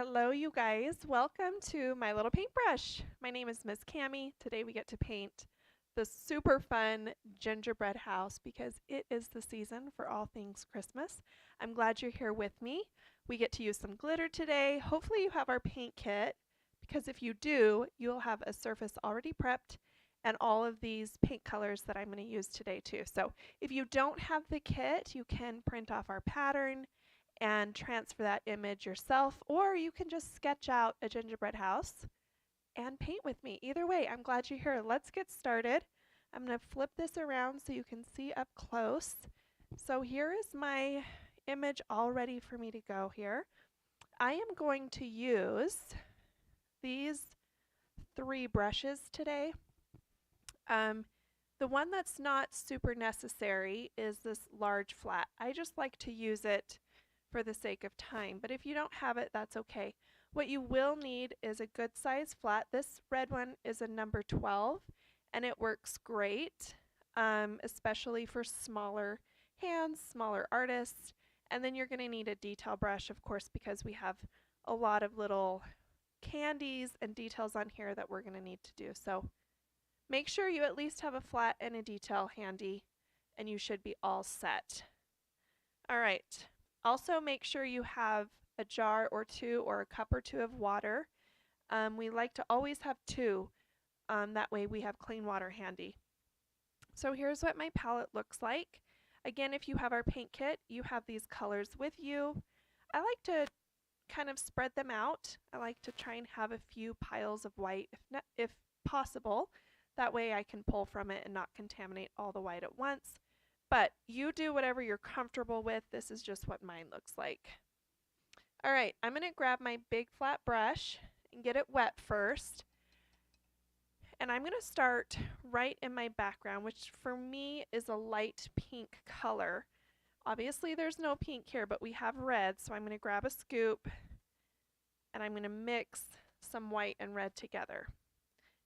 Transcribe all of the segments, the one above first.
Hello, you guys. Welcome to my little paintbrush. My name is Miss Cami. Today we get to paint the super fun gingerbread house because it is the season for all things Christmas. I'm glad you're here with me. We get to use some glitter today. Hopefully you have our paint kit because if you do, you'll have a surface already prepped and all of these paint colors that I'm going to use today too. So if you don't have the kit, you can print off our pattern and transfer that image yourself, or you can just sketch out a gingerbread house and paint with me. Either way, I'm glad you're here. Let's get started. I'm going to flip this around so you can see up close. So here is my image all ready for me to go here. I am going to use these three brushes today. The one that's not super necessary is this large flat. I just like to use it for the sake of time, but if you don't have it, that's okay. What you will need is a good size flat. This red one is a number 12 and it works great, especially for smaller hands, smaller artists. And then you're going to need a detail brush, of course, because we have a lot of little candies and details on here that we're going to need to do. So make sure you at least have a flat and a detail handy and you should be all set. All right. Also make sure you have a jar or two or a cup or two of water. We like to always have two. That way we have clean water handy. So here's what my palette looks like. Again, if you have our paint kit, you have these colors with you. I like to kind of spread them out. I like to try and have a few piles of white if possible. That way I can pull from it and not contaminate all the white at once. But you do whatever you're comfortable with. This is just what mine looks like. All right, I'm going to grab my big flat brush and get it wet first. And I'm going to start right in my background, which for me is a light pink color. Obviously there's no pink here, but we have red, so I'm going to grab a scoop and I'm going to mix some white and red together.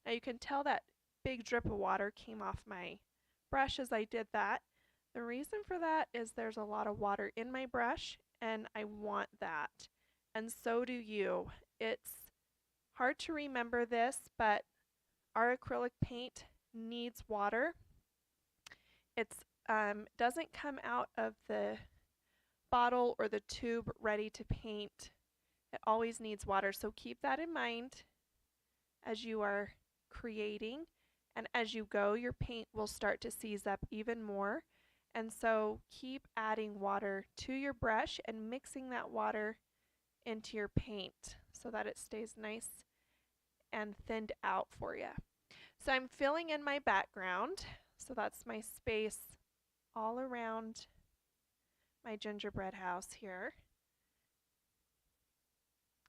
Now you can tell that big drip of water came off my brush as I did that. The reason for that is there's a lot of water in my brush and I want that. And so do you. It's hard to remember this, but our acrylic paint needs water. It doesn't come out of the bottle or the tube ready to paint. It always needs water, so keep that in mind as you are creating. And as you go, your paint will start to seize up even more. And so keep adding water to your brush and mixing that water into your paint so that it stays nice and thinned out for you. So I'm filling in my background. So that's my space all around my gingerbread house here.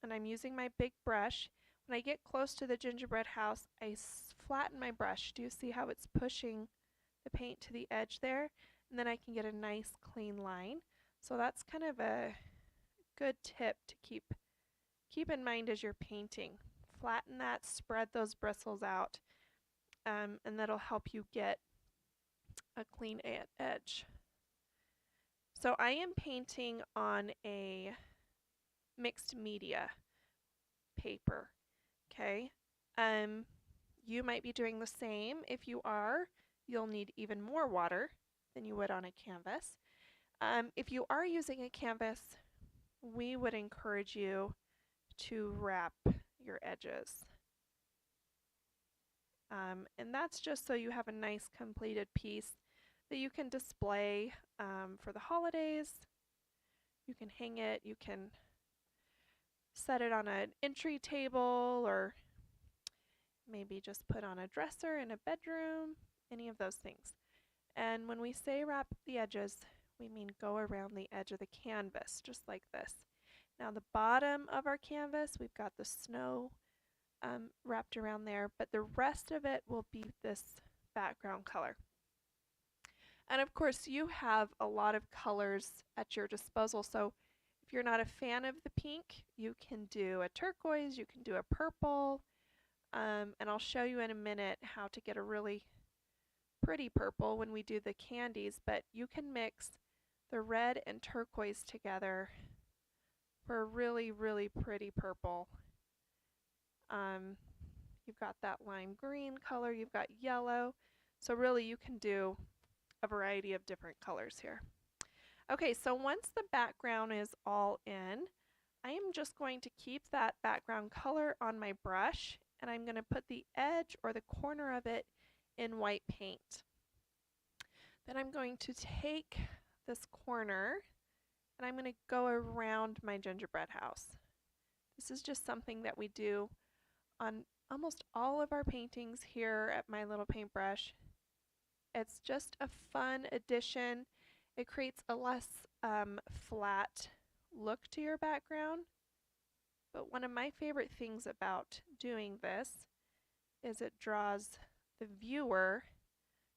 And I'm using my big brush. When I get close to the gingerbread house, I flatten my brush. Do you see how it's pushing the paint to the edge there? And then I can get a nice clean line. So that's kind of a good tip to keep in mind as you're painting. Flatten that, spread those bristles out, and that'll help you get a clean edge. So I am painting on a mixed media paper, okay? You might be doing the same. If you are, you'll need even more water than you would on a canvas. If you are using a canvas, we would encourage you to wrap your edges. And that's just so you have a nice completed piece that you can display for the holidays. You can hang it, you can set it on an entry table, or maybe just put on a dresser in a bedroom, any of those things. And when we say wrap the edges, we mean go around the edge of the canvas, just like this. Now the bottom of our canvas, we've got the snow wrapped around there, but the rest of it will be this background color. And of course you have a lot of colors at your disposal, so if you're not a fan of the pink, you can do a turquoise, you can do a purple, and I'll show you in a minute how to get a really pretty purple when we do the candies, but you can mix the red and turquoise together for a really, really pretty purple. Um, you've got that lime green color, you've got yellow. So really you can do a variety of different colors here. Okay, so once the background is all in, I am just going to keep that background color on my brush, and I'm going to put the edge or the corner of it in white paint. Then I'm going to take this corner and I'm going to go around my gingerbread house. This is just something that we do on almost all of our paintings here at My Little Paintbrush. It's just a fun addition. It creates a less flat look to your background. But one of my favorite things about doing this is it draws the viewer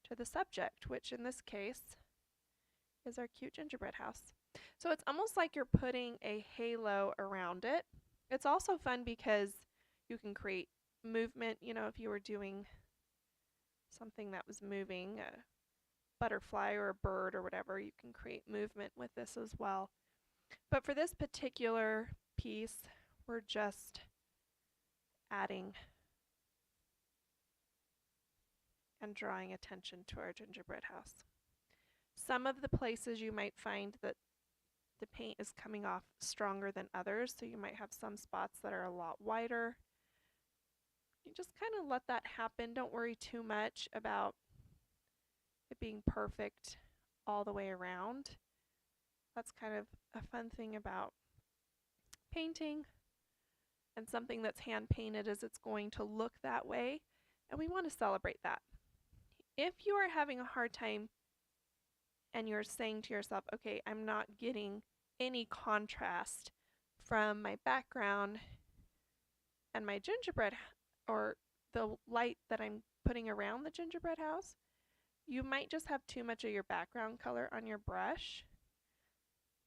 to the subject, which in this case is our cute gingerbread house. So it's almost like you're putting a halo around it. It's also fun because you can create movement. You know, if you were doing something that was moving, a butterfly or a bird or whatever, you can create movement with this as well. But for this particular piece, we're just adding and drawing attention to our gingerbread house. Some of the places you might find that the paint is coming off stronger than others, so you might have some spots that are a lot wider. You just kind of let that happen. Don't worry too much about it being perfect all the way around. That's kind of a fun thing about painting, and something that's hand painted is it's going to look that way, and we want to celebrate that. If you are having a hard time and you're saying to yourself, okay, I'm not getting any contrast from my background and my gingerbread or the light that I'm putting around the gingerbread house, you might just have too much of your background color on your brush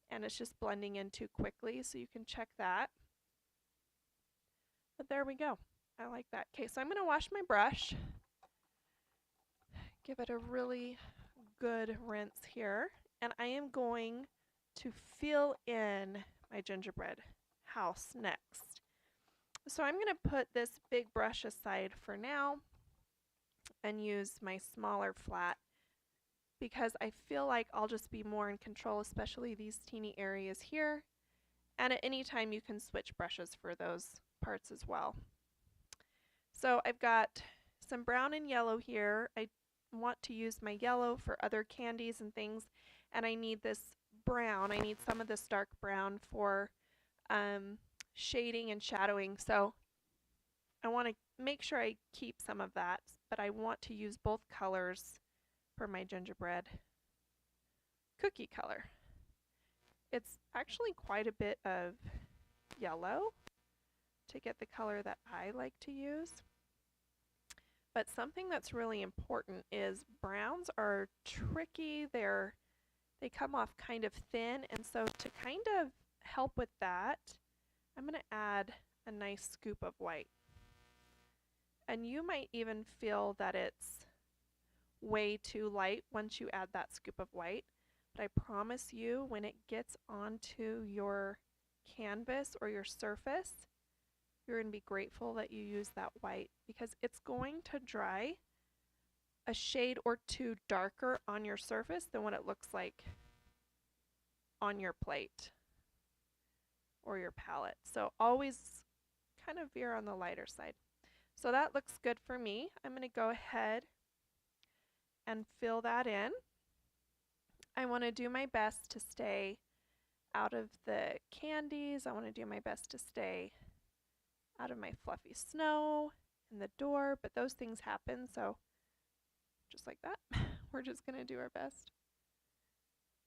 and it's just blending in too quickly, so you can check that. But there we go. I like that. Okay, so I'm going to wash my brush, give it a really good rinse here, and I am going to fill in my gingerbread house next. So I'm going to put this big brush aside for now and use my smaller flat because I feel like I'll just be more in control, especially these teeny areas here. And at any time you can switch brushes for those parts as well. So I've got some brown and yellow here. I want to use my yellow for other candies and things, and I need this brown. I need some of this dark brown for shading and shadowing. So I want to make sure I keep some of that, but I want to use both colors for my gingerbread cookie color. It's actually quite a bit of yellow to get the color that I like to use. But something that's really important is browns are tricky. They come off kind of thin, and so to kind of help with that, I'm going to add a nice scoop of white. And you might even feel that it's way too light once you add that scoop of white, but I promise you when it gets onto your canvas or your surface, you're going to be grateful that you use that white because it's going to dry a shade or two darker on your surface than what it looks like on your plate or your palette. So always kind of veer on the lighter side. So that looks good for me. I'm going to go ahead and fill that in. I want to do my best to stay out of the candies. I want to do my best to stay out of my fluffy snow and the door, but those things happen, so just like that, we're just going to do our best.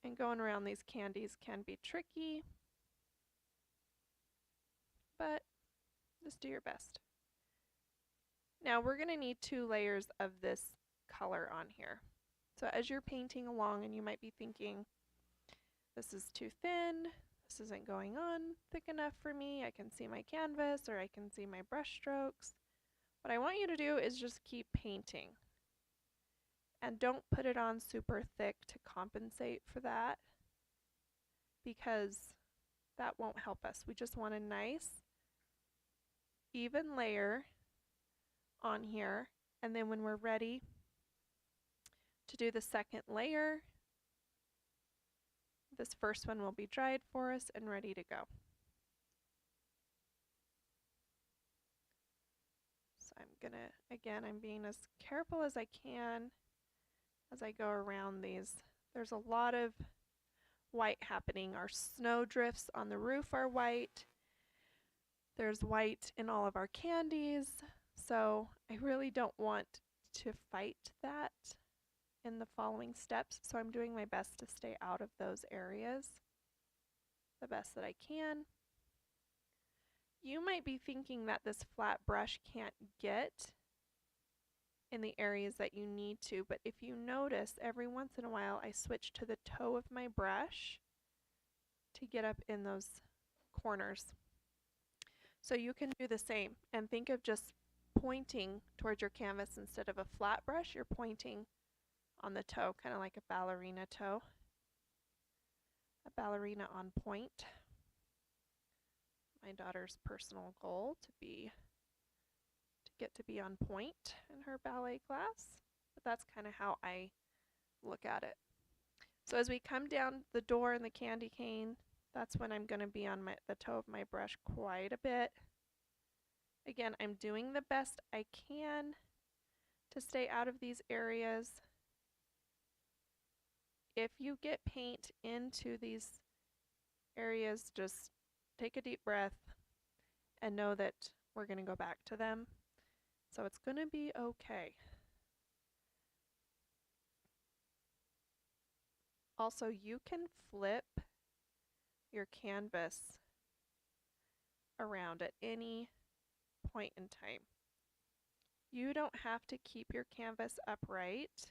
And going around these candies can be tricky, but just do your best. Now we're going to need 2 layers of this color on here. So as you're painting along and you might be thinking, this is too thin, this isn't going on thick enough for me, I can see my canvas or I can see my brush strokes. What I want you to do is just keep painting. And don't put it on super thick to compensate for that, because that won't help us. We just want a nice, even layer on here. And then when we're ready to do the second layer, this first one will be dried for us and ready to go. So I'm gonna, again, I'm being as careful as I can as I go around these. There's a lot of white happening. Our snow drifts on the roof are white. There's white in all of our candies. So I really don't want to fight that in the following steps. So I'm doing my best to stay out of those areas the best that I can. You might be thinking that this flat brush can't get in the areas that you need to, but if you notice, every once in a while I switch to the toe of my brush to get up in those corners. So you can do the same and think of just pointing towards your canvas instead of a flat brush. You're pointing on the toe, kind of like a ballerina toe, a ballerina on point. My daughter's personal goal to get to be on point in her ballet class, but that's kind of how I look at it. So as we come down the door and the candy cane, that's when I'm going to be on the toe of my brush quite a bit. Again, I'm doing the best I can to stay out of these areas. If you get paint into these areas, just take a deep breath and know that we're going to go back to them. So it's going to be okay. Also, you can flip your canvas around at any point in time. You don't have to keep your canvas upright.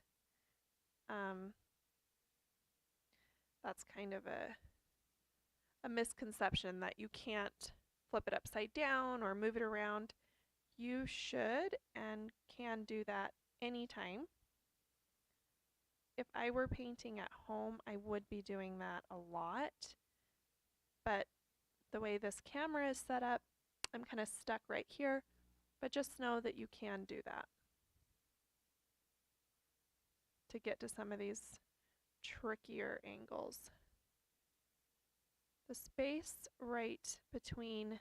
That's kind of a misconception that you can't flip it upside down or move it around. You should and can do that anytime. If I were painting at home, I would be doing that a lot. But the way this camera is set up, I'm kind of stuck right here. But just know that you can do that to get to some of these trickier angles. The space right between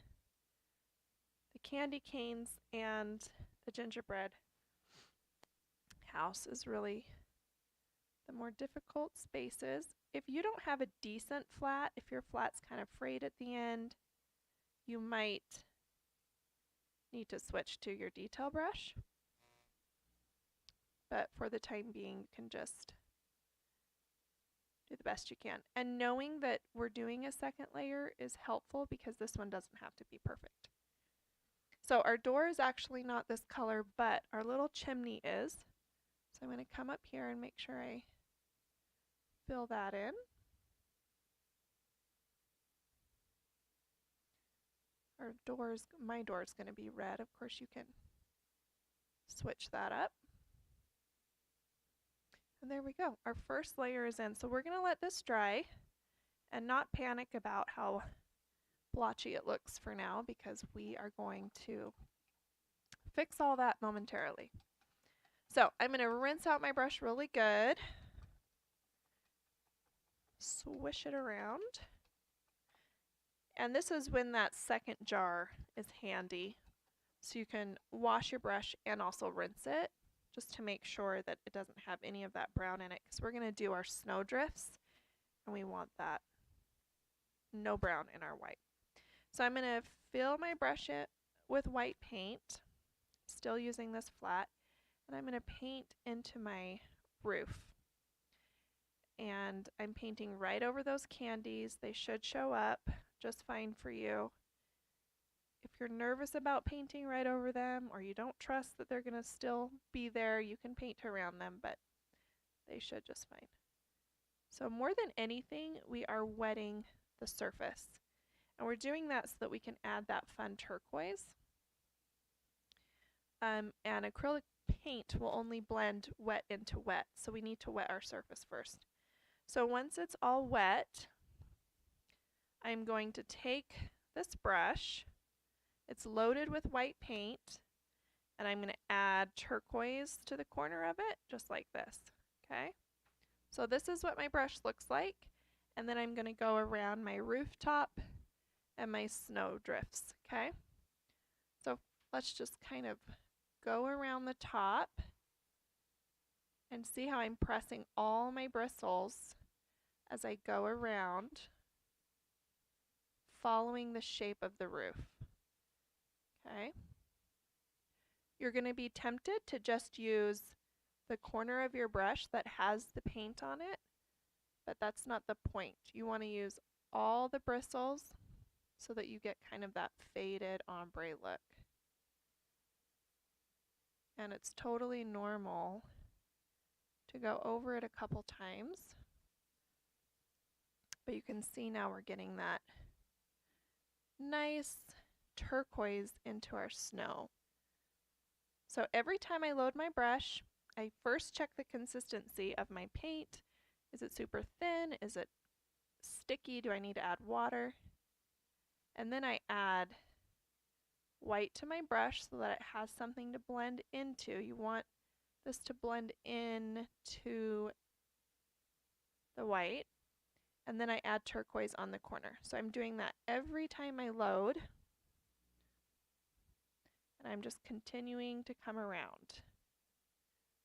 the candy canes and the gingerbread house is really the more difficult spaces. If you don't have a decent flat, if your flat's kind of frayed at the end, you might need to switch to your detail brush. But for the time being, you can just do the best you can. And knowing that we're doing a second layer is helpful because this one doesn't have to be perfect. So our door is actually not this color, but our little chimney is. So I'm going to come up here and make sure I fill that in. My door is going to be red. Of course, you can switch that up. And there we go. Our first layer is in. So we're going to let this dry and not panic about how blotchy it looks for now, because we are going to fix all that momentarily. So I'm going to rinse out my brush really good. Swish it around. And this is when that second jar is handy. So you can wash your brush and also rinse it just to make sure that it doesn't have any of that brown in it, because we're going to do our snow drifts and we want that no brown in our white. So I'm going to fill my brush with white paint, still using this flat, and I'm going to paint into my roof. And I'm painting right over those candies. They should show up just fine for you. If you're nervous about painting right over them, or you don't trust that they're going to still be there, you can paint around them, but they should just fine. So more than anything, we are wetting the surface. And we're doing that so that we can add that fun turquoise. And acrylic paint will only blend wet into wet, so we need to wet our surface first. So once it's all wet, I'm going to take this brush. It's loaded with white paint, and I'm going to add turquoise to the corner of it, just like this. Okay? So this is what my brush looks like, and then I'm going to go around my rooftop and my snow drifts. Okay? So let's just kind of go around the top and see how I'm pressing all my bristles as I go around, following the shape of the roof. Okay? You're going to be tempted to just use the corner of your brush that has the paint on it, but that's not the point. You want to use all the bristles so that you get kind of that faded ombre look. And it's totally normal to go over it a couple times, but you can see now we're getting that nice turquoise into our snow. So every time I load my brush, I first check the consistency of my paint. Is it super thin? Is it sticky? Do I need to add water? And then I add white to my brush so that it has something to blend into. You want this to blend in to the white. And then I add turquoise on the corner. So I'm doing that every time I load. And I'm just continuing to come around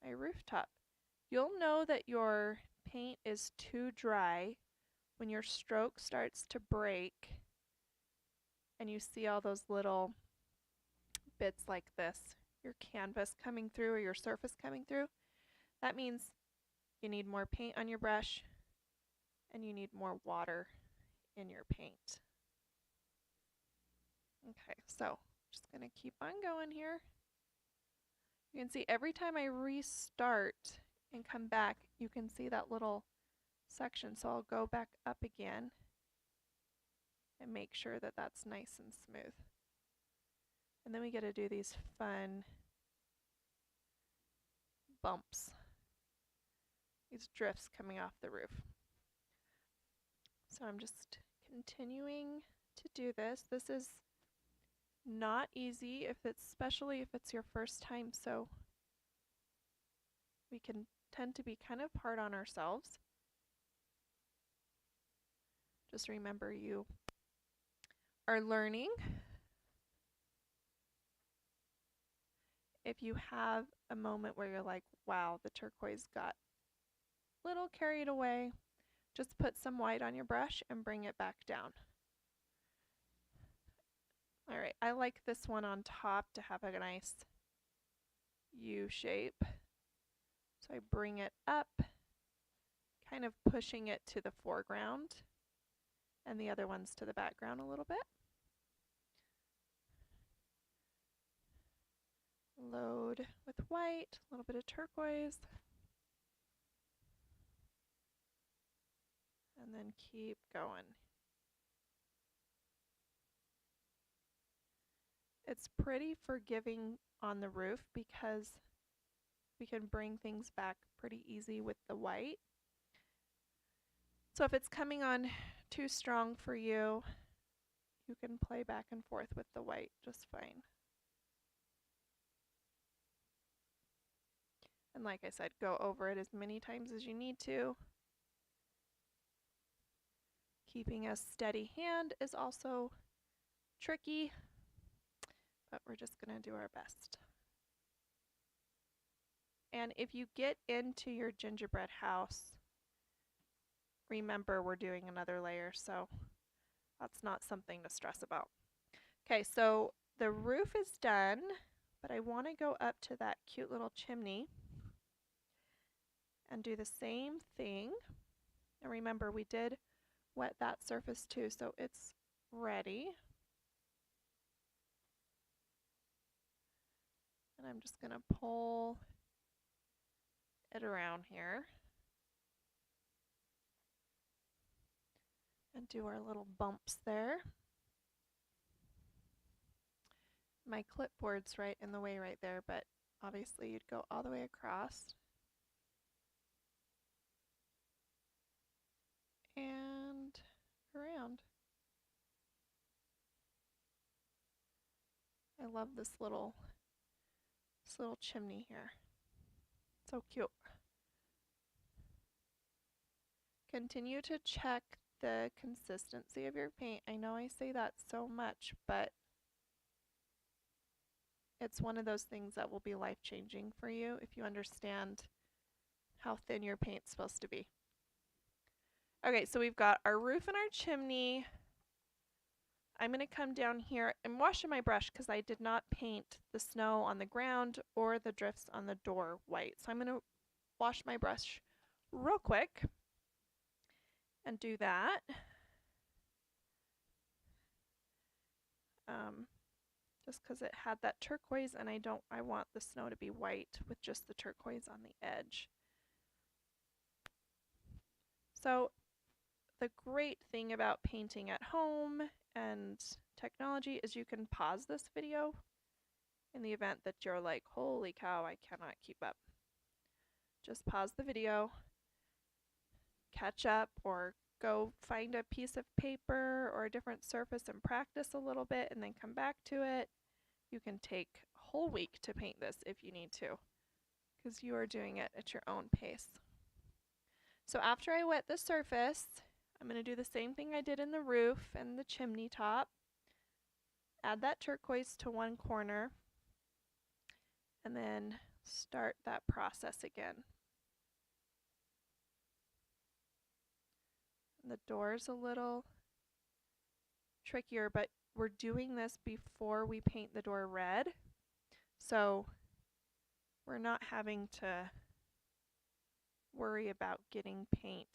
my rooftop. You'll know that your paint is too dry when your stroke starts to break and you see all those little bits like this, your canvas coming through or your surface coming through. That means you need more paint on your brush and you need more water in your paint. Okay, so just going to keep on going here. You can see every time I restart and come back, you can see that little section. So I'll go back up again and make sure that that's nice and smooth. And then we get to do these fun bumps, these drifts coming off the roof. So I'm just continuing to do this. This is not easy, especially if it's your first time, so we can tend to be kind of hard on ourselves. Just remember you are learning. If you have a moment where you're like, wow, the turquoise got a little carried away, just put some white on your brush and bring it back down. All right, I like this one on top to have a nice U shape. So I bring it up, kind of pushing it to the foreground, and the other ones to the background a little bit. Load with white, a little bit of turquoise, and then keep going. It's pretty forgiving on the roof because we can bring things back pretty easy with the white. So if it's coming on too strong for you, you can play back and forth with the white just fine. And like I said, go over it as many times as you need to. Keeping a steady hand is also tricky, but we're just going to do our best. And if you get into your gingerbread house, remember we're doing another layer, so that's not something to stress about. Okay, so the roof is done, but I want to go up to that cute little chimney and do the same thing. And remember, we did wet that surface too, so it's ready. And I'm just going to pull it around here and do our little bumps there. My clipboard's right in the way right there, but obviously you'd go all the way across. And around. love this little chimney here. So cute. Continue to check the consistency of your paint. I know I say that so much, but it's one of those things that will be life-changing for you if you understand how thin your paint's supposed to be. Okay, so we've got our roof and our chimney. I'm going to come down here and washing my brush because I did not paint the snow on the ground or the drifts on the door white. So I'm going to wash my brush real quick and do that. Just because it had that turquoise and I want the snow to be white with just the turquoise on the edge. So the great thing about painting at home and technology is you can pause this video in the event that you're like, holy cow, I cannot keep up. Just pause the video, catch up, or go find a piece of paper or a different surface and practice a little bit and then come back to it. You can take a whole week to paint this if you need to, because you are doing it at your own pace. So after I wet the surface, I'm going to do the same thing I did in the roof and the chimney top. Add that turquoise to one corner and then start that process again. And the door's a little trickier, but we're doing this before we paint the door red, so we're not having to worry about getting paint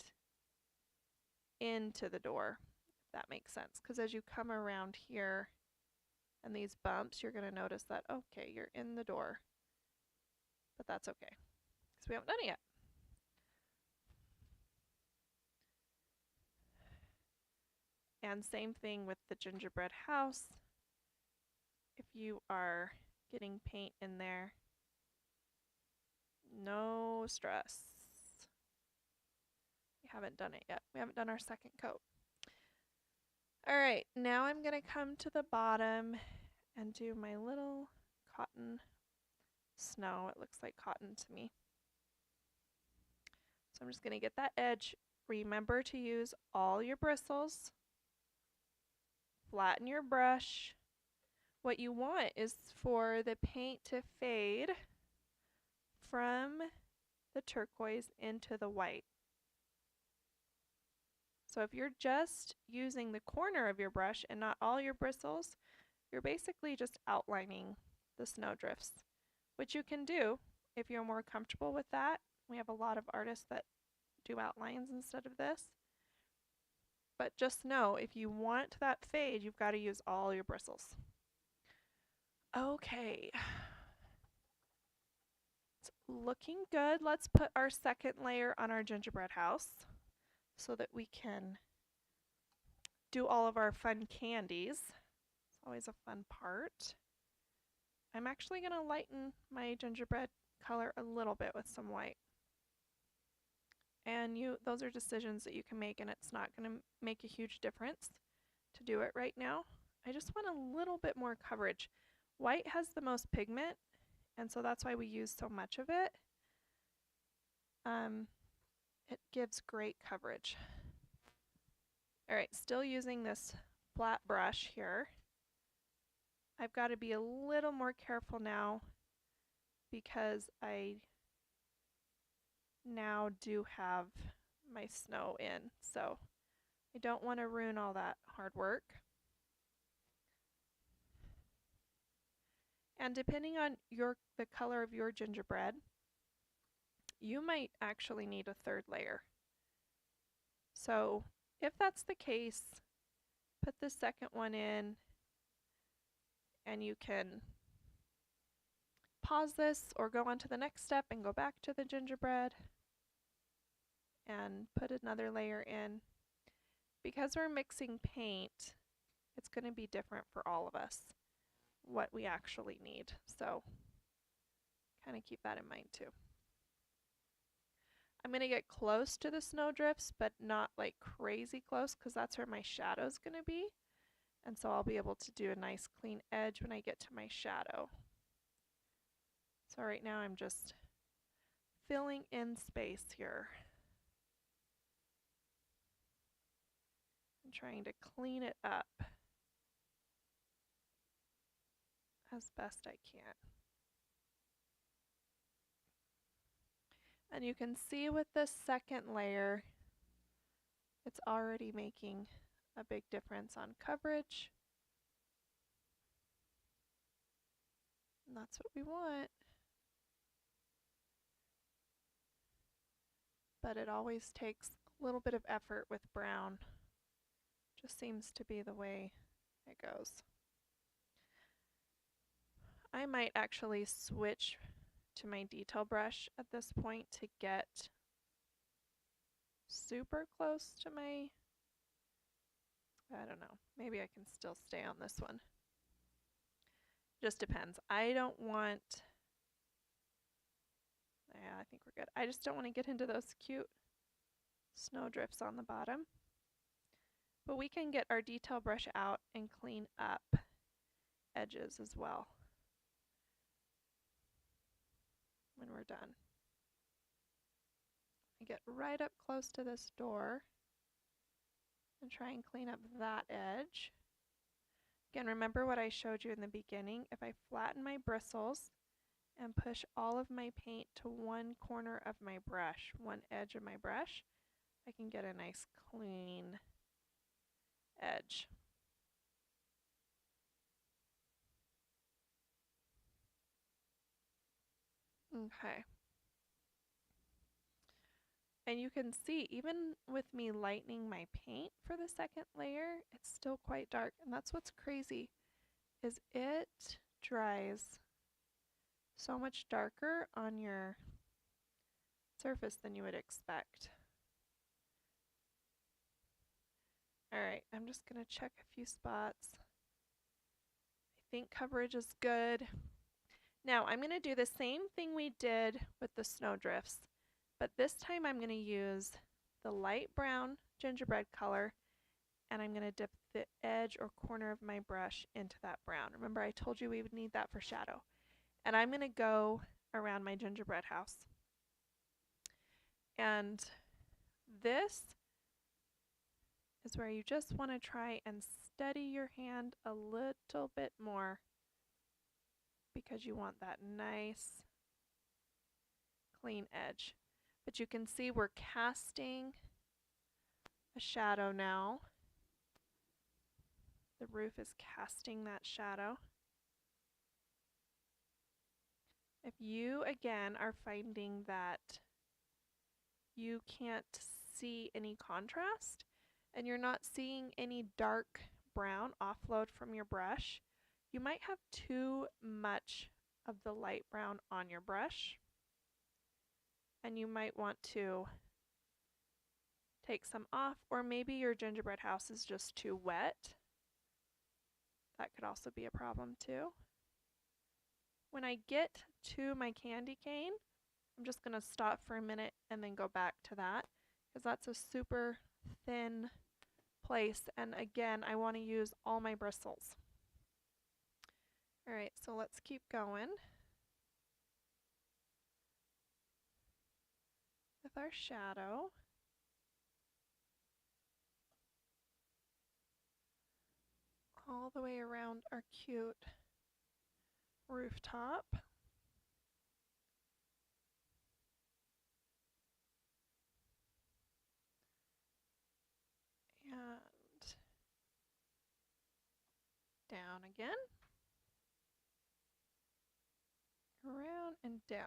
into the door, if that makes sense. Because as you come around here and these bumps, you're going to notice that, okay, you're in the door. But that's okay, because we haven't done it yet. And same thing with the gingerbread house. If you are getting paint in there, no stress. We haven't done it yet. We haven't done our second coat. All right, now I'm going to come to the bottom and do my little cotton snow. It looks like cotton to me. So I'm just going to get that edge. Remember to use all your bristles. Flatten your brush. What you want is for the paint to fade from the turquoise into the white. So if you're just using the corner of your brush and not all your bristles, you're basically just outlining the snowdrifts, which you can do if you're more comfortable with that. We have a lot of artists that do outlines instead of this. But just know, if you want that fade, you've got to use all your bristles. Okay. It's looking good. Let's put our second layer on our gingerbread house so that we can do all of our fun candies. It's always a fun part. I'm actually going to lighten my gingerbread color a little bit with some white. And those are decisions that you can make, and it's not going to make a huge difference to do it right now. I just want a little bit more coverage. White has the most pigment, and so that's why we use so much of it. It gives great coverage. All right, still using this flat brush here. I've got to be a little more careful now because I now do have my snow in, so I don't want to ruin all that hard work. And depending on the color of your gingerbread, you might actually need a third layer. So if that's the case, put the second one in, and you can pause this or go on to the next step and go back to the gingerbread and put another layer in. Because we're mixing paint, it's going to be different for all of us, what we actually need. So kind of keep that in mind too. I'm going to get close to the snowdrifts, but not like crazy close, because that's where my shadow's going to be. And so I'll be able to do a nice clean edge when I get to my shadow. So right now I'm just filling in space here. I'm trying to clean it up as best I can. And you can see with this second layer, it's already making a big difference on coverage. And that's what we want. But it always takes a little bit of effort with brown. Just seems to be the way it goes. I might actually switch to my detail brush at this point to get super close to my, I don't know, maybe I can still stay on this one. Just depends. I don't want, yeah, I think we're good. I just don't want to get into those cute snowdrifts on the bottom. But we can get our detail brush out and clean up edges as well when we're done. I get right up close to this door and try and clean up that edge. Again, remember what I showed you in the beginning. If I flatten my bristles and push all of my paint to one corner of my brush, one edge of my brush, I can get a nice clean edge. Okay. And you can see, even with me lightening my paint for the second layer, it's still quite dark. And that's what's crazy, is it dries so much darker on your surface than you would expect. All right, I'm just gonna check a few spots. I think coverage is good. Now I'm gonna do the same thing we did with the snowdrifts, but this time I'm gonna use the light brown gingerbread color, and I'm gonna dip the edge or corner of my brush into that brown. Remember I told you we would need that for shadow. And I'm gonna go around my gingerbread house. And this is where you just want to try and steady your hand a little bit more, because you want that nice clean edge. But you can see we're casting a shadow now. The roof is casting that shadow. If you, again, are finding that you can't see any contrast and you're not seeing any dark brown offload from your brush, you might have too much of the light brown on your brush, and you might want to take some off, or maybe your gingerbread house is just too wet. That could also be a problem too. When I get to my candy cane, I'm just going to stop for a minute and then go back to that, because that's a super thin place, and again, I want to use all my bristles. All right, so let's keep going with our shadow. All the way around our cute rooftop. And down again. Around and down.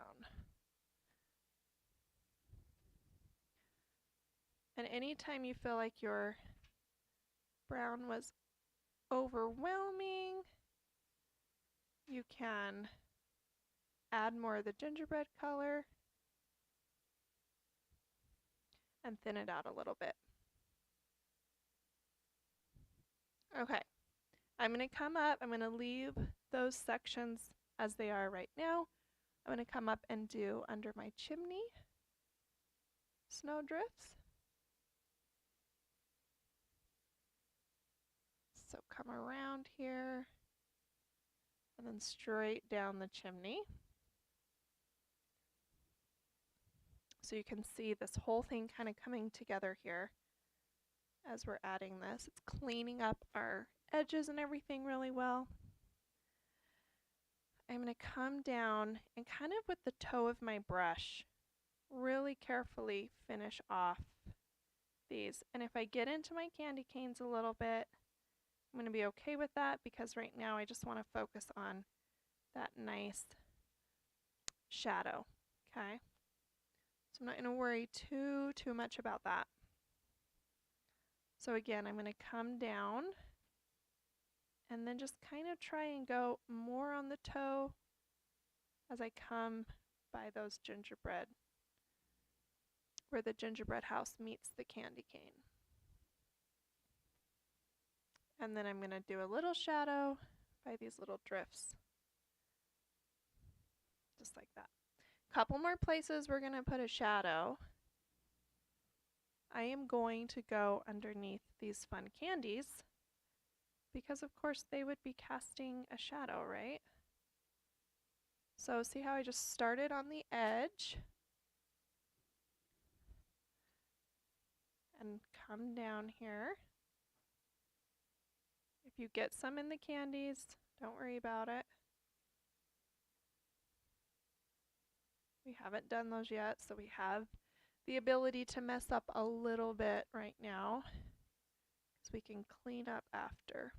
And anytime you feel like your brown was overwhelming, you can add more of the gingerbread color and thin it out a little bit. Okay, I'm going to come up, I'm going to leave those sections as they are right now. I'm going to come up and do under my chimney snowdrifts. So come around here and then straight down the chimney. So you can see this whole thing kind of coming together here as we're adding this. It's cleaning up our edges and everything really well. I'm going to come down and kind of with the toe of my brush, really carefully finish off these. And if I get into my candy canes a little bit, I'm going to be okay with that because right now I just want to focus on that nice shadow. Okay, so I'm not going to worry too much about that. So again, I'm going to come down and then just kind of try and go more on the toe as I come by those gingerbread, where the gingerbread house meets the candy cane. And then I'm going to do a little shadow by these little drifts, just like that. Couple more places we're going to put a shadow. I am going to go underneath these fun candies because of course they would be casting a shadow, right? So see how I just started on the edge and come down here. If you get some in the candies, don't worry about it. We haven't done those yet, so we have the ability to mess up a little bit right now, because we can clean up after.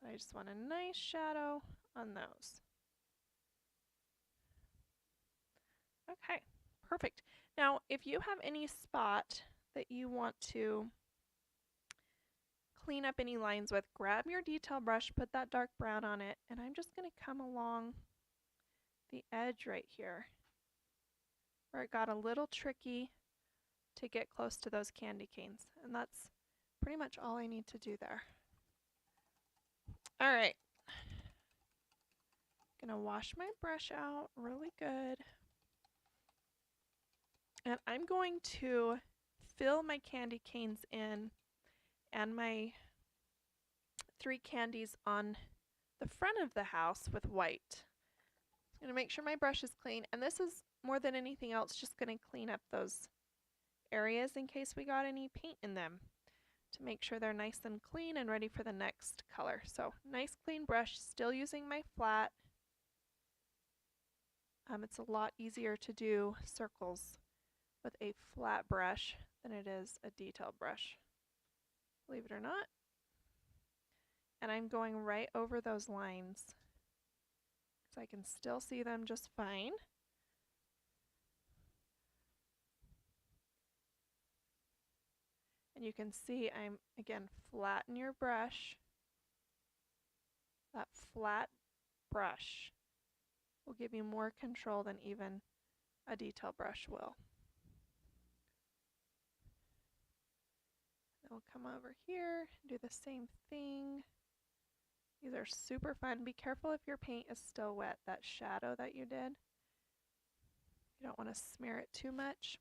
But I just want a nice shadow on those. Okay, perfect. Now, if you have any spot that you want to clean up any lines with, grab your detail brush, put that dark brown on it, and I'm just going to come along the edge right here where it got a little tricky to get close to those candy canes. And that's pretty much all I need to do there. All right. Gonna wash my brush out really good. And I'm going to fill my candy canes in and my 3 candies on the front of the house with white. I'm gonna make sure my brush is clean, and this is more than anything else just gonna clean up those areas in case we got any paint in them to make sure they're nice and clean and ready for the next color. So nice clean brush, still using my flat. It's a lot easier to do circles with a flat brush than it is a detail brush, believe it or not. And I'm going right over those lines because I can still see them just fine. And you can see I'm, again, flatten your brush. That flat brush will give you more control than even a detail brush will. Then we'll come over here, do the same thing. These are super fun. Be careful if your paint is still wet, that shadow that you did. You don't want to smear it too much.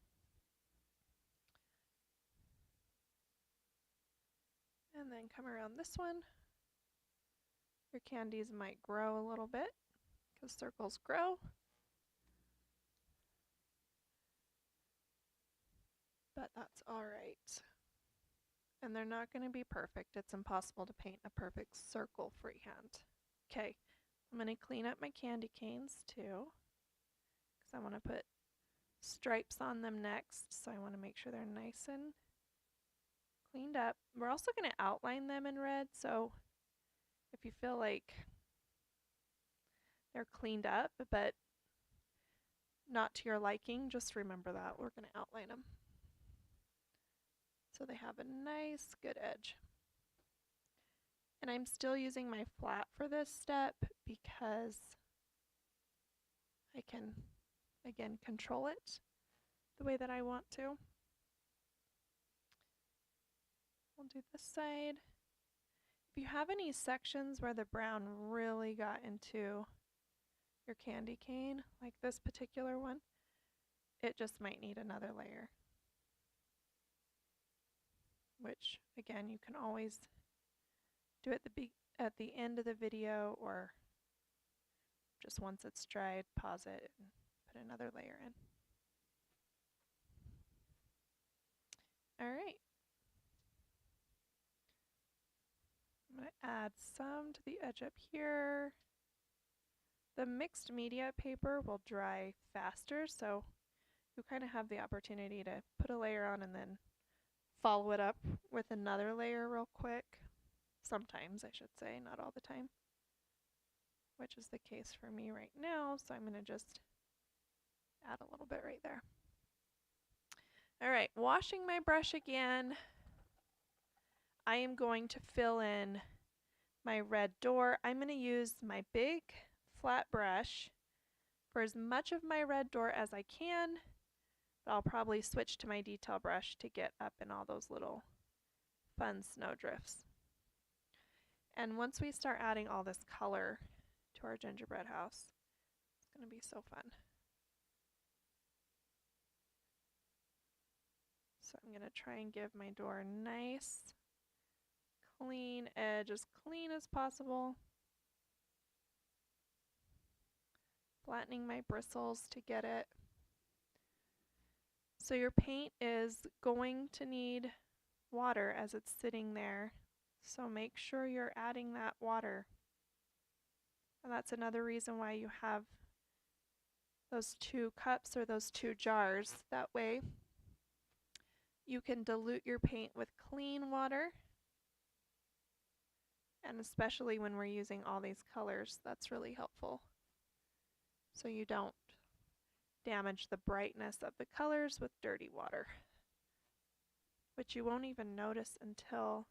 And then come around this one. Your candies might grow a little bit because circles grow. But that's all right. And they're not going to be perfect. It's impossible to paint a perfect circle freehand. Okay, I'm going to clean up my candy canes too, because I want to put stripes on them next. So I want to make sure they're nice and cleaned up. We're also going to outline them in red, so if you feel like they're cleaned up but not to your liking, just remember that. We're going to outline them so they have a nice, good edge. And I'm still using my flat for this step because I can, again, control it the way that I want to. We'll do this side. If you have any sections where the brown really got into your candy cane, like this particular one, it just might need another layer. which again you can always do at the end of the video, or just once it's dried, pause it and put another layer in. All right. I'm going to add some to the edge up here. The mixed media paper will dry faster, so you kind of have the opportunity to put a layer on and then follow it up with another layer real quick. Sometimes, I should say, not all the time, which is the case for me right now, so I'm going to just add a little bit right there. All right, washing my brush again. I am going to fill in my red door. I'm going to use my big flat brush for as much of my red door as I can, but I'll probably switch to my detail brush to get up in all those little fun snowdrifts. And once we start adding all this color to our gingerbread house, it's going to be so fun. So I'm going to try and give my door a nice, clean edge, as clean as possible. Flattening my bristles to get it. So your paint is going to need water as it's sitting there, so make sure you're adding that water. And that's another reason why you have those 2 cups or those 2 jars. That way you can dilute your paint with clean water, and especially when we're using all these colors, that's really helpful. So you don't damage the brightness of the colors with dirty water, which you won't even notice until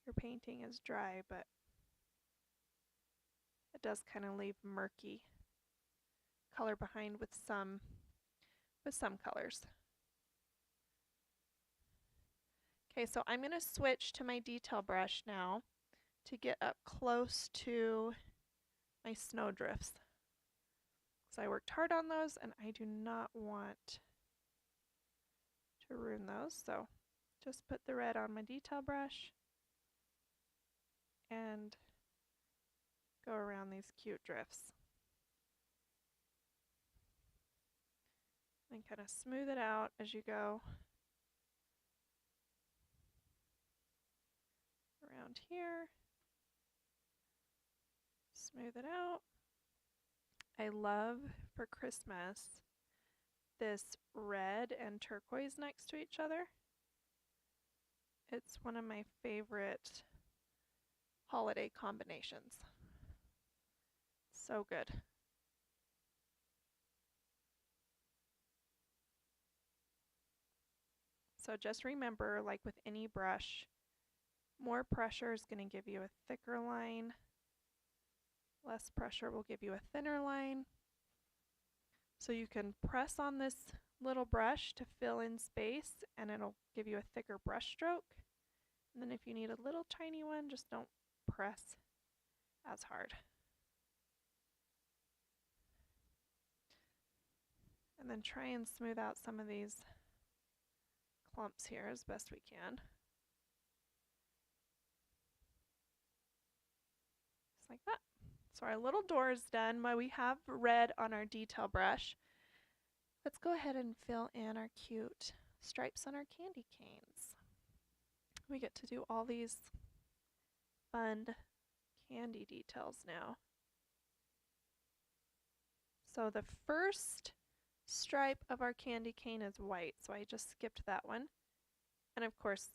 your painting is dry, but it does kind of leave murky color behind with some colors. Okay, so I'm going to switch to my detail brush now to get up close to my snowdrifts. So I worked hard on those and I do not want to ruin those, so just put the red on my detail brush and go around these cute drifts. And kind of smooth it out as you go around here. Smooth it out. I love for Christmas this red and turquoise next to each other. It's one of my favorite holiday combinations. So good. So just remember, like with any brush, more pressure is going to give you a thicker line. Less pressure will give you a thinner line. So you can press on this little brush to fill in space and it'll give you a thicker brush stroke. And then if you need a little tiny one, just don't press as hard. And then try and smooth out some of these clumps here as best we can. Just like that. So our little door is done. While we have red on our detail brush, let's go ahead and fill in our cute stripes on our candy canes. We get to do all these fun candy details now. So the first stripe of our candy cane is white, so I just skipped that one. And of course,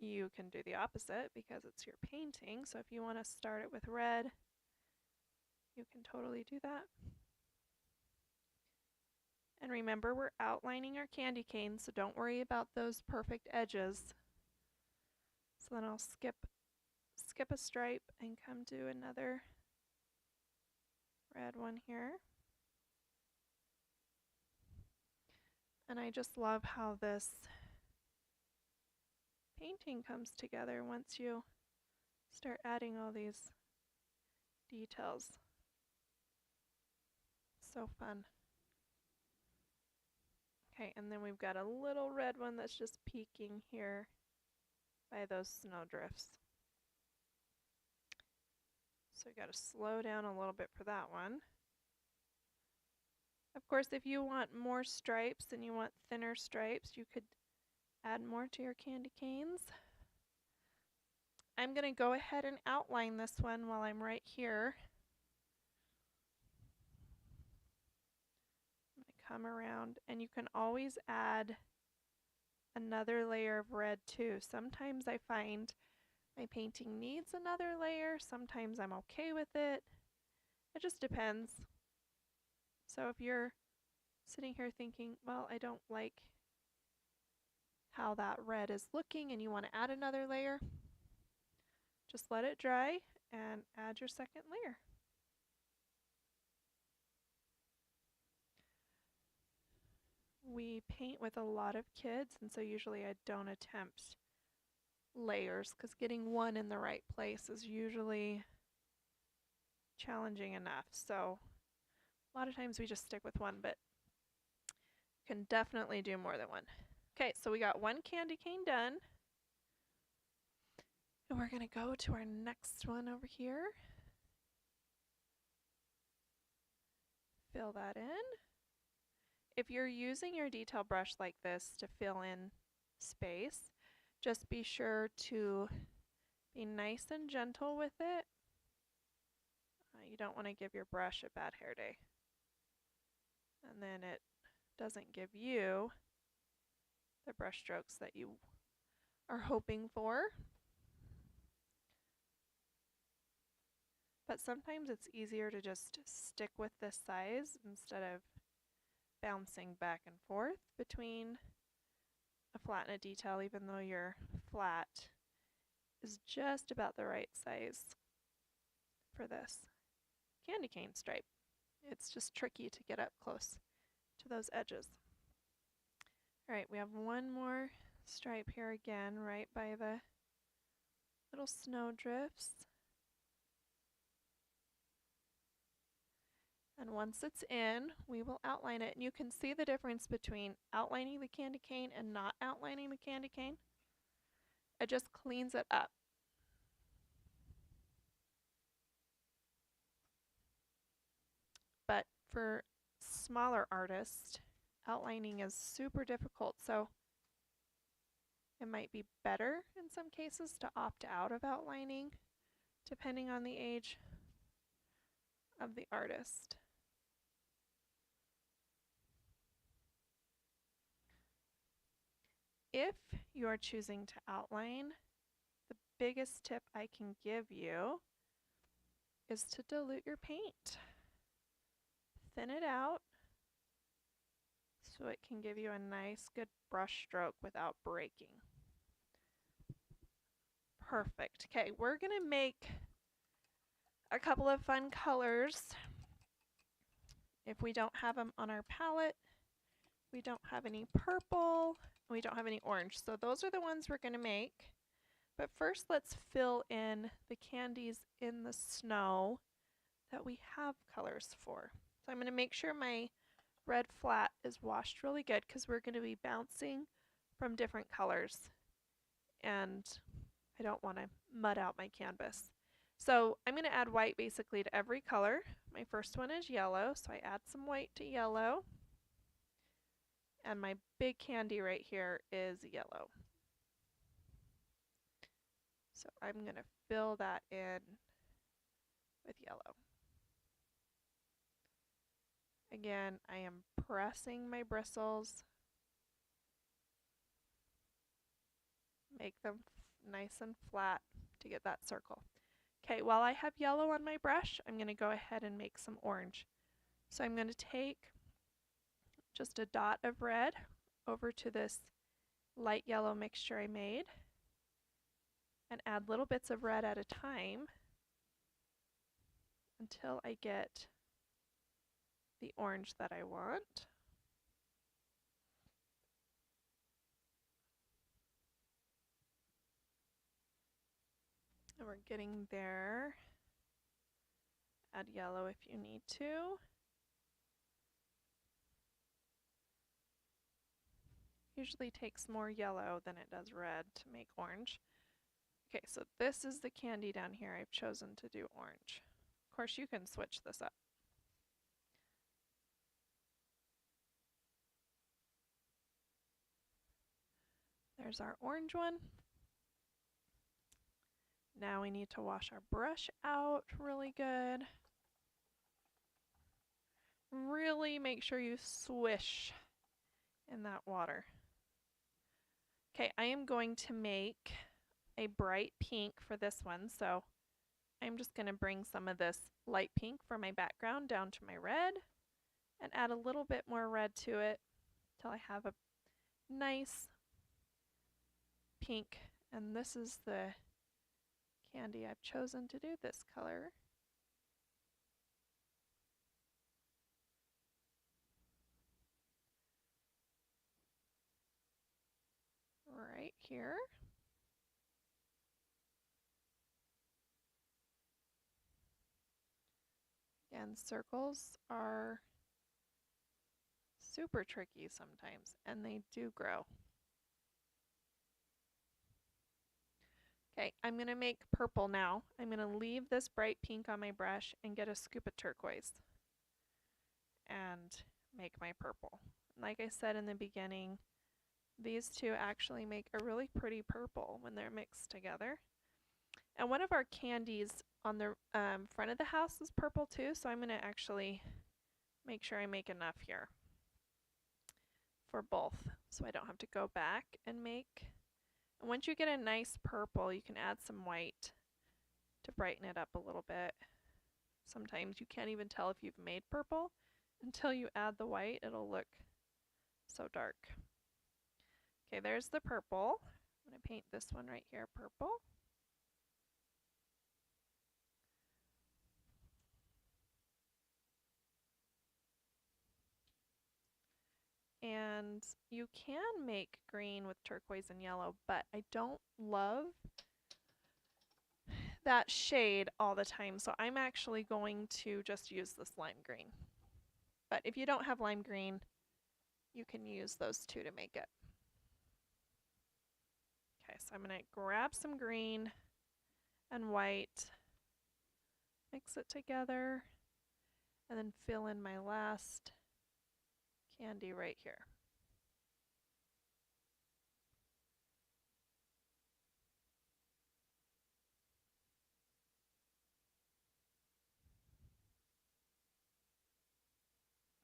you can do the opposite because it's your painting. So if you want to start it with red, you can totally do that. And remember, we're outlining our candy cane, so don't worry about those perfect edges. So then I'll skip a stripe and come to another red one here. And I just love how this painting comes together once you start adding all these details. So fun. Okay, and then we've got a little red one that's just peeking here by those snowdrifts. So we got to slow down a little bit for that one. Of course, if you want more stripes and you want thinner stripes, you could add more to your candy canes. I'm going to go ahead and outline this one while I'm right here. I'm going to come around, and you can always add another layer of red too. Sometimes I find my painting needs another layer, sometimes I'm okay with it. It just depends. So if you're sitting here thinking, well, I don't like how that red is looking and you want to add another layer, just let it dry and add your second layer. We paint with a lot of kids, and so usually I don't attempt layers because getting one in the right place is usually challenging enough. So a lot of times we just stick with one, but you can definitely do more than one. Okay, so we got one candy cane done. And we're going to go to our next one over here. Fill that in. If you're using your detail brush like this to fill in space, just be sure to be nice and gentle with it. You don't want to give your brush a bad hair day. And then it doesn't give you the brush strokes that you are hoping for. But sometimes it's easier to just stick with this size instead of bouncing back and forth between a flat and a detail, even though your flat is just about the right size for this candy cane stripe. It's just tricky to get up close to those edges. All right, we have one more stripe here again, right by the little snowdrifts. And once it's in, we will outline it. And you can see the difference between outlining the candy cane and not outlining the candy cane. It just cleans it up. But for smaller artists, outlining is super difficult. So it might be better in some cases to opt out of outlining, depending on the age of the artist. If you are choosing to outline, the biggest tip I can give you is to dilute your paint. Thin it out so it can give you a nice, good brush stroke without breaking. Perfect. Okay, we're going to make a couple of fun colors. If we don't have them on our palette, we don't have any purple, we don't have any orange. So those are the ones we're going to make. But first, let's fill in the candies in the snow that we have colors for. So I'm going to make sure my red flat is washed really good because we're going to be bouncing from different colors. And I don't want to mud out my canvas. So I'm going to add white basically to every color. My first one is yellow, so I add some white to yellow. And my big candy right here is yellow. So I'm going to fill that in with yellow. Again, I am pressing my bristles. Make them nice and flat to get that circle. Okay, while I have yellow on my brush, I'm going to go ahead and make some orange. So I'm going to take just a dot of red over to this light yellow mixture I made and add little bits of red at a time until I get the orange that I want. And we're getting there. Add yellow if you need to. Usually takes more yellow than it does red to make orange. Okay, so this is the candy down here. I've chosen to do orange. Of course, you can switch this up. There's our orange one. Now we need to wash our brush out really good. Really make sure you swish in that water. Okay, I am going to make a bright pink for this one, so I'm just going to bring some of this light pink for my background down to my red and add a little bit more red to it till I have a nice pink. And this is the candy I've chosen to do this color. Right here. Again, circles are super tricky sometimes, and they do grow. Okay, I'm going to make purple now. I'm going to leave this bright pink on my brush and get a scoop of turquoise and make my purple. Like I said in the beginning, these two actually make a really pretty purple when they're mixed together. And one of our candies on the front of the house is purple too, so I'm going to actually make sure I make enough here for both so I don't have to go back and make. And once you get a nice purple, you can add some white to brighten it up a little bit. Sometimes you can't even tell if you've made purple until you add the white. It'll look so dark. Okay, there's the purple. I'm going to paint this one right here purple. And you can make green with turquoise and yellow, but I don't love that shade all the time, so I'm actually going to just use this lime green. But if you don't have lime green, you can use those two to make it. Okay, so I'm going to grab some green and white, mix it together, and then fill in my last candy right here.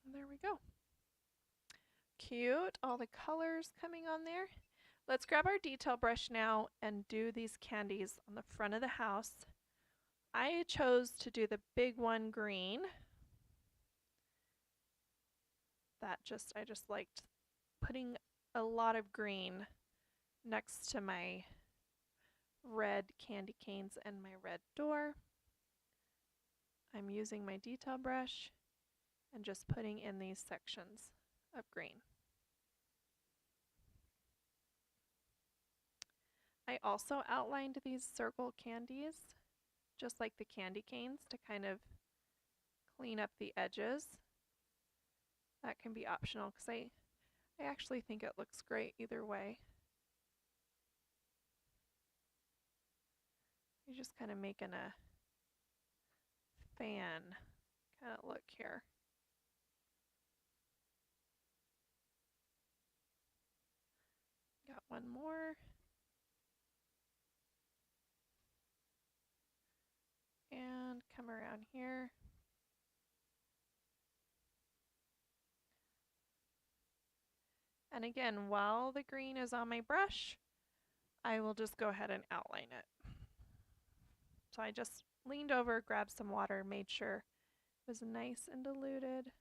And there we go. Cute, all the colors coming on there. Let's grab our detail brush now and do these candies on the front of the house. I chose to do the big one green. I just liked putting a lot of green next to my red candy canes and my red door. I'm using my detail brush and just putting in these sections of green. I also outlined these circle candies, just like the candy canes, to kind of clean up the edges. That can be optional because I actually think it looks great either way. You're just kind of making a fan kind of look here. Got one more. And come around here. And again, while the green is on my brush, I will just go ahead and outline it. So I just leaned over, grabbed some water, made sure it was nice and diluted.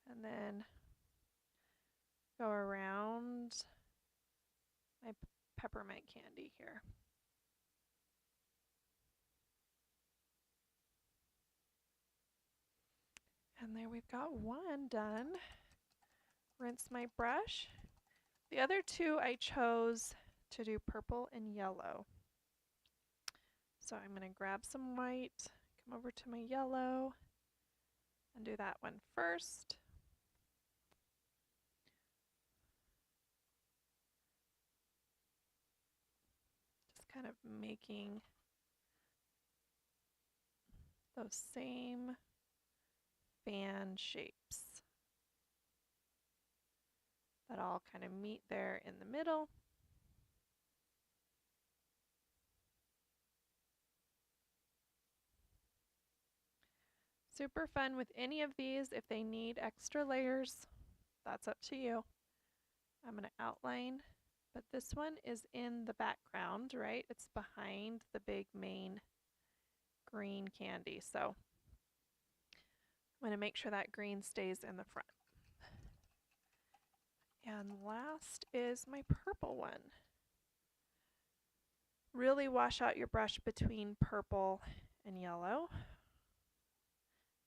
And then go around my peppermint candy here. And there we've got one done. Rinse my brush. The other two I chose to do purple and yellow. So I'm going to grab some white, come over to my yellow, and do that one first. kind of making those same fan shapes that all kind of meet there in the middle. Super fun with any of these. If they need extra layers, that's up to you. I'm going to outline, but this one is in the background, right? It's behind the big main green candy. So I'm going to make sure that green stays in the front. And last is my purple one. Really wash out your brush between purple and yellow.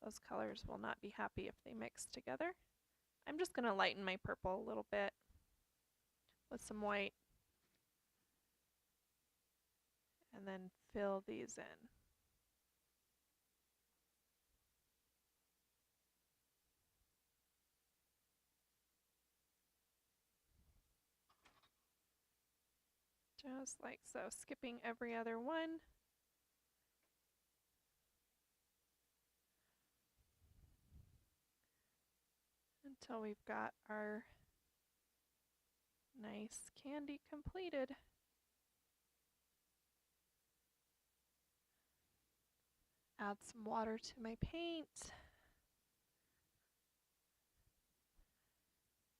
Those colors will not be happy if they mix together. I'm just going to lighten my purple a little bit with some white and then fill these in. Just like so, skipping every other one. Until we've got our nice candy completed. Add some water to my paint.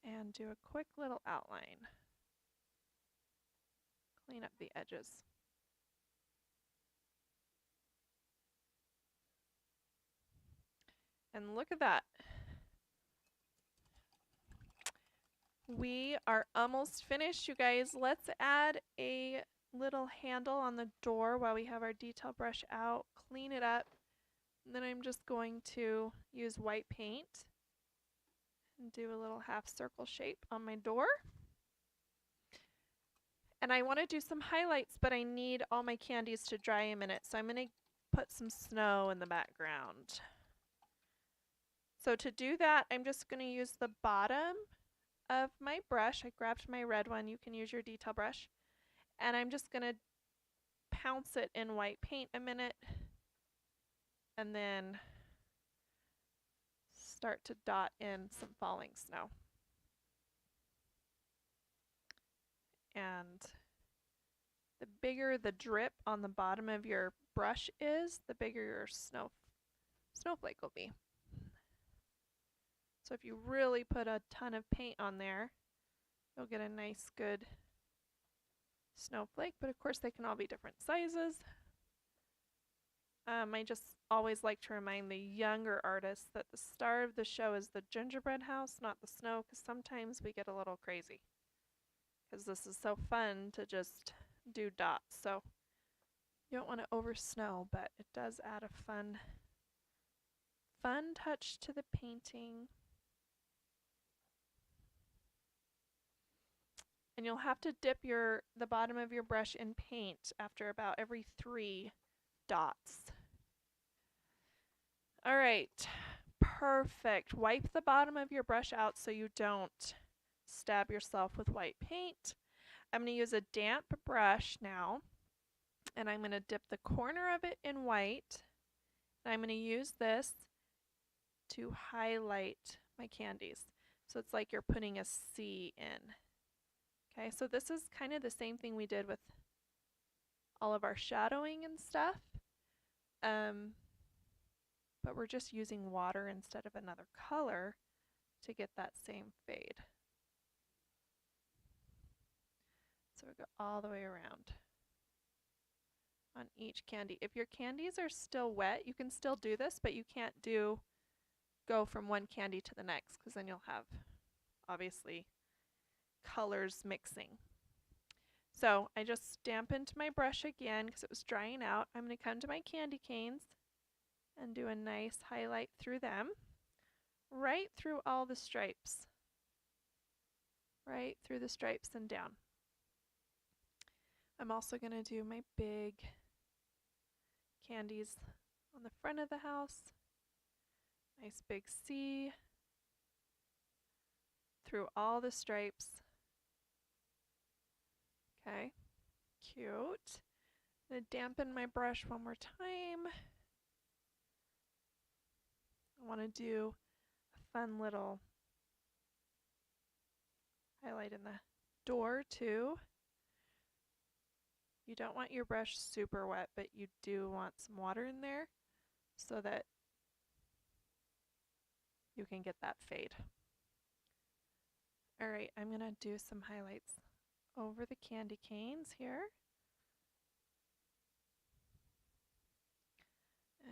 And do a quick little outline. Clean up the edges. And look at that. We are almost finished, you guys. Let's add a little handle on the door while we have our detail brush out. Clean it up. And then I'm just going to use white paint and do a little half circle shape on my door. And I want to do some highlights, but I need all my candies to dry a minute. So I'm going to put some snow in the background. So to do that, I'm just going to use the bottom of my brush. I grabbed my red one. You can use your detail brush. And I'm just going to pounce it in white paint a minute and then start to dot in some falling snow. And the bigger the drip on the bottom of your brush is, the bigger your snowflake will be. So if you really put a ton of paint on there, you'll get a nice good snowflake, but of course they can all be different sizes. I just always like to remind the younger artists that the star of the show is the gingerbread house, not the snow, because sometimes we get a little crazy. Because this is so fun to just do dots. So you don't want to over snow, but it does add a fun touch to the painting. And you'll have to dip the bottom of your brush in paint after about every 3 dots. All right, perfect. Wipe the bottom of your brush out so you don't stab yourself with white paint. I'm going to use a damp brush now, and I'm going to dip the corner of it in white. And I'm going to use this to highlight my candies. So it's like you're putting a C in. Okay, so this is kind of the same thing we did with all of our shadowing and stuff. But we're just using water instead of another color to get that same fade. So we go all the way around on each candy. If your candies are still wet, you can still do this, but you can't go from one candy to the next, because then you'll have, obviously, colors mixing. So I just dampened my brush again because it was drying out. I'm going to come to my candy canes and do a nice highlight through them, right through all the stripes, right through the stripes and down. I'm also going to do my big candies on the front of the house. Nice big C through all the stripes. Okay, cute. I'm going to dampen my brush one more time. I want to do a fun little highlight in the door too. You don't want your brush super wet, but you do want some water in there so that you can get that fade. All right, I'm going to do some highlights over the candy canes here.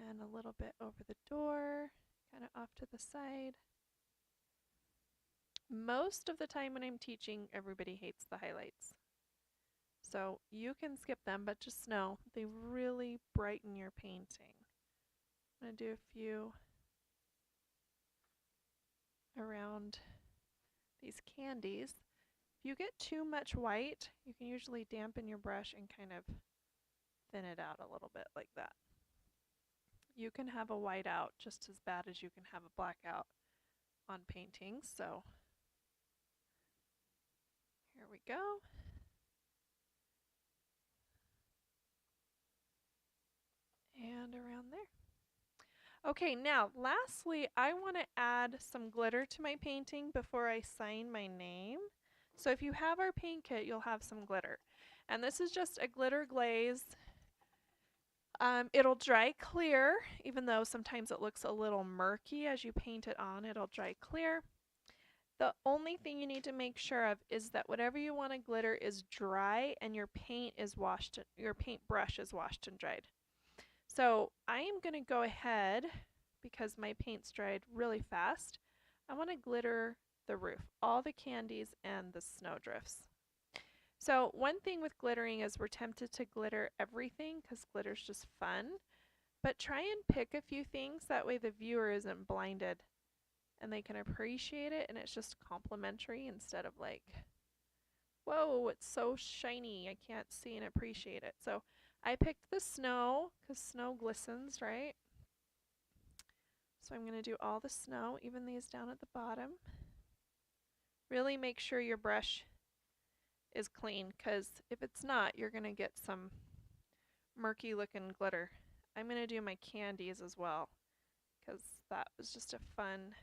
And a little bit over the door, kind of off to the side. Most of the time when I'm teaching, everybody hates the highlights. So you can skip them, but just know they really brighten your painting. I'm going to do a few around these candies. If you get too much white, you can usually dampen your brush and kind of thin it out a little bit like that. You can have a white out just as bad as you can have a black out on paintings, so here we go. And around there. Okay, now lastly, I want to add some glitter to my painting before I sign my name. So if you have our paint kit, you'll have some glitter. And this is just a glitter glaze. It'll dry clear, even though sometimes it looks a little murky as you paint it on, it'll dry clear. The only thing you need to make sure of is that whatever you want to glitter is dry and your paint is washed, your paintbrush is washed and dried. So I am going to go ahead, because my paint's dried really fast, I want to glitter the roof, all the candies and the snowdrifts. So one thing with glittering is we're tempted to glitter everything because glitter's just fun, but try and pick a few things, that way the viewer isn't blinded and they can appreciate it and it's just complimentary instead of like, whoa, it's so shiny, I can't see and appreciate it. So I picked the snow because snow glistens, right? So I'm going to do all the snow, even these down at the bottom. Really make sure your brush is clean, because if it's not, you're going to get some murky looking glitter. I'm going to do my candies as well, because that was just a fun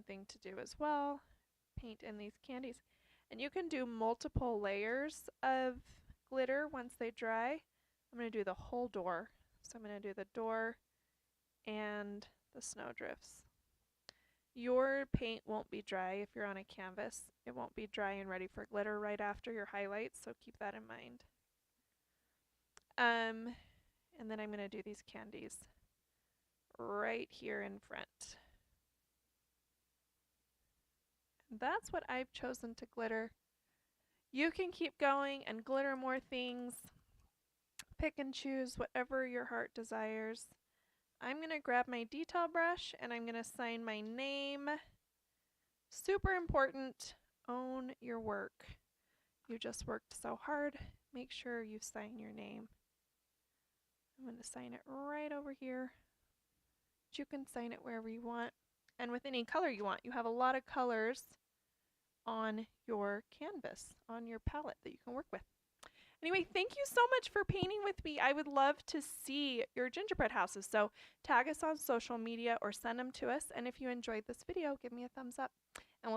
thing to do as well. Paint in these candies. And you can do multiple layers of glitter once they dry. I'm going to do the whole door. So I'm going to do the door and the snowdrifts. Your paint won't be dry if you're on a canvas. It won't be dry and ready for glitter right after your highlights, so keep that in mind. And then I'm going to do these candies right here in front. And that's what I've chosen to glitter. You can keep going and glitter more things. Pick and choose whatever your heart desires. I'm going to grab my detail brush and I'm going to sign my name. Super important, own your work. You just worked so hard. Make sure you sign your name. I'm going to sign it right over here. But you can sign it wherever you want and with any color you want. You have a lot of colors on your canvas, on your palette that you can work with. Anyway, thank you so much for painting with me. I would love to see your gingerbread houses. So tag us on social media or send them to us. And if you enjoyed this video, give me a thumbs up.